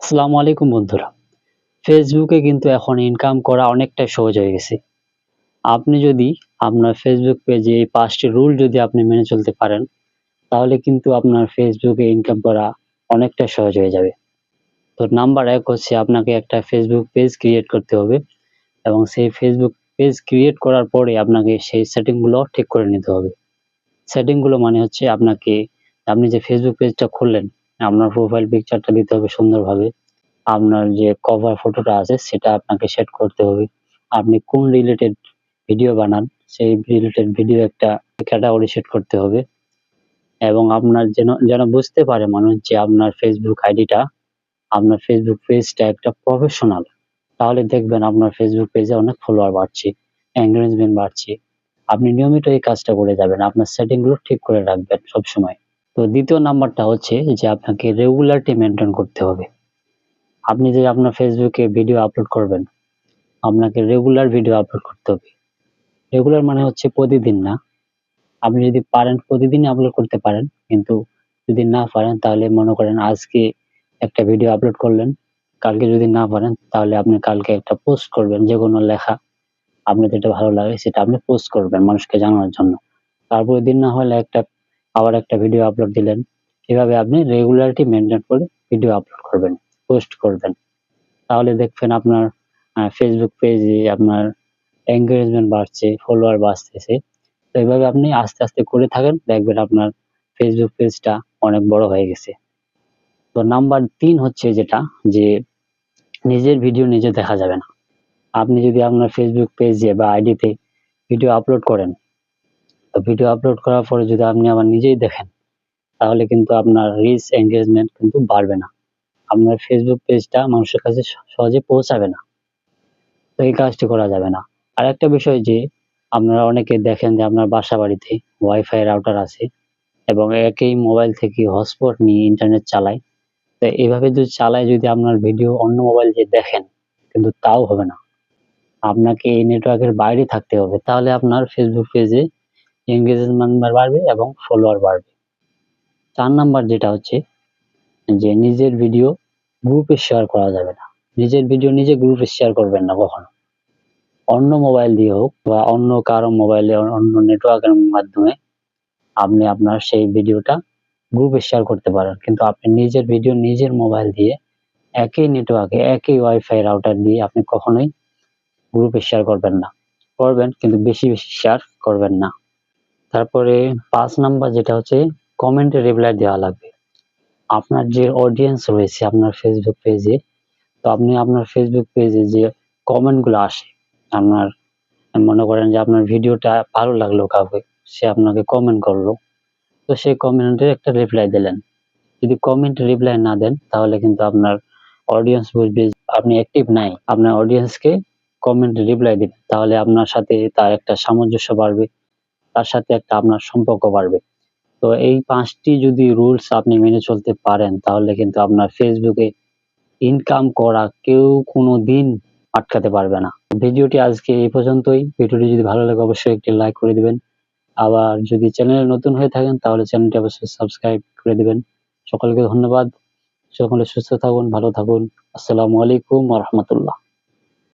আসসালামু আলাইকুম বন্ধুরা। ফেসবুকে কিন্তু এখন ইনকাম করা অনেকটাই সহজ হয়ে গেছে। আপনি যদি আপনার ফেসবুক পেজে এই ৫ টি রুল যদি আপনি মেনে চলতে পারেন, তাহলে কিন্তু আপনার ফেসবুকে ইনকাম করা অনেকটা সহজ হয়ে যাবে। তো নাম্বার ১ হচ্ছে আপনাকে একটা ফেসবুক পেজ ক্রিয়েট করতে হবে এবং সেই ফেসবুক পেজ ক্রিয়েট করার পরে আপনাকে সেই সেটিং গুলো ঠিক করে নিতে হবে। সেটিং গুলো মানে হচ্ছে আপনি যে ফেসবুক পেজটা খুললেন, আপনার প্রোফাইল পিকচারটা দিতে হবে সুন্দরভাবে। আপনার যে কভার ফটোটা আছে সেটা আপনাকে সেট করতে হবে। আপনি কোন রিলেটেড ভিডিও বানান সেই রিলেটেড ভিডিও একটা ক্যাটাগরি সেট করতে হবে এবং আপনার যেন যেন বুঝতে পারে মানুষ যে আপনার ফেসবুক আইডিটা, আপনার ফেসবুক পেজটা একটা প্রফেশনাল। তাহলে দেখবেন আপনার ফেসবুক পেজে অনেক ফলোয়ার বাড়ছে, এনগেজমেন্ট বাড়ছে। আপনি নিয়মিত এই কাজটা করে যাবেন। আপনার সেটিং গুলো ঠিক করে রাখবেন সবসময়। তো ২য় নাম্বারটা হচ্ছে যে আপনাকে রেগুলারিটি মেইনটেইন করতে হবে। আপনি যে আপনার ফেসবুকে ভিডিও আপলোড করবেন, আপনাকে রেগুলার ভিডিও আপলোড করতে হবে। রেগুলার মানে হচ্ছে প্রতিদিন না। আপনি যদি পারেন প্রতিদিনই আপলোড করতে পারেন। কিন্তু যদি না পারেন তাহলে মনে করেন আজকে একটা ভিডিও আপলোড করলেন। কালকে যদি না পারেন তাহলে আপনি কালকে একটা পোস্ট করবেন যেকোনো লেখা। আপনার যেটা ভালো লাগে সেটা আপনি পোস্ট করবেন মানুষকে জানানোর জন্য। তারপরের দিন না হলে আবার একটা ভিডিও আপলোড দিলেন। এভাবে আপনি রেগুলারিটি মেইনটেইন করে ভিডিও আপলোড করবেন, পোস্ট করবেন। তাহলে দেখবেন আপনার Facebook পেজে আপনার engagement বাড়ছে, ফলোয়ার বাড়তেছে। তো এভাবে আপনি আস্তে, আস্তে করে থাকেন, দেখবেন আপনার Facebook পেজটা অনেক বড় হয়ে গেছে। তো নাম্বার ৩ হচ্ছে যেটা যে নিজের ভিডিও নিজে দেখা যাবে না। আপনি যদি আপনার Facebook পেজে বা আইডিতে ভিডিও আপলোড করেন, তো ভিডিও আপলোড করার পরে যদি আপনি আবার নিজেই দেখেন, তাহলে কিন্তু আপনার রিচ engagement কিন্তু বাড়বে না। আপনার Facebook পেজটা মানুষের কাছে সহজে পৌঁছাবে না। তো এই কাজটি করা যাবে না। আরেকটা বিষয় যে আপনারা অনেকে দেখেন যে আপনার বাসাবাড়িতে ওয়াইফাই রাউটার আছে এবং একই মোবাইল থেকে হটস্পট নিয়ে ইন্টারনেট চালায়। তো এভাবে যদি চালায় যদি আপনার ভিডিও অন্য মোবাইল দিয়ে দেখেন, কিন্তু তাও হবে না। আপনাকে এই নেটওয়ার্কের বাইরে থাকতে হবে। তাহলে আপনার Facebook পেজে engagement বাড়বে এবং ফলোয়ার বাড়বে। ৪ নাম্বার যেটা হচ্ছে যে নিজের ভিডিও গ্রুপে শেয়ার করা যাবে না। নিজের ভিডিও নিজে গ্রুপে শেয়ার করবেন না কখনো। অন্য মোবাইল দিয়ে হোক বা অন্য কারো মোবাইলে অন্য নেটওয়ার্কের মাধ্যমে আপনি আপনার সেই ভিডিওটা গ্রুপে শেয়ার করতে পারেন। কিন্তু আপনি নিজের ভিডিও নিজের মোবাইল দিয়ে একই নেটওয়ার্কে একই ওয়াইফাই রাউটার দিয়ে আপনি কখনোই গ্রুপে শেয়ার করবেন না। করবেন কিন্তু বেশি, বেশি শেয়ার করবেন না। তারপরে ৫ নাম্বার যেটা হচ্ছে কমেন্টে রিপ্লাই দেওয়া লাগবে। আপনার যে অডিয়েন্স রয়েছে আপনার Facebook পেজে, তো আপনি আপনার Facebook পেজে যে কমেন্ট গুলো আসে, আপনার মনে করেন যে আপনার ভিডিওটা ভালো লাগলো কাউকে, সে আপনাকে কমেন্ট করলো। তো সেই কমেন্টের একটা রিপ্লাই দিলেন। যদি কমেন্ট রিপ্লাই না দেন তাহলে কিন্তু আপনার অডিয়েন্স বুঝবে যে আপনি অ্যাক্টিভ নাই। আপনার অডিয়েন্সকে কমেন্ট রিপ্লাই দিবেন। তাহলে আপনার সাথে তার একটা সামঞ্জস্য বাড়বে। তার সাথে একটা আপনার সম্পর্ক বাড়বে। তো এই ৫ টি যদি রুলস আপনি মেনে চলতে পারেন তাহলে কিন্তু আপনার Facebook এ ইনকাম করা কেউ কোনদিন আটকাতে পারবে না। ভিডিওটি আজকে এই পর্যন্তই। ভিডিওটি যদি ভালো লাগে অবশ্যই একটি লাইক করে দিবেন। আবার যদি চ্যানেলে নতুন হয়ে থাকেন তাহলে চ্যানেলটি অবশ্যই সাবস্ক্রাইব করে দিবেন। সকলকে ধন্যবাদ। সকলে সুস্থ থাকুন, ভালো থাকুন। আসসালামু আলাইকুম ওয়া রাহমাতুল্লাহ।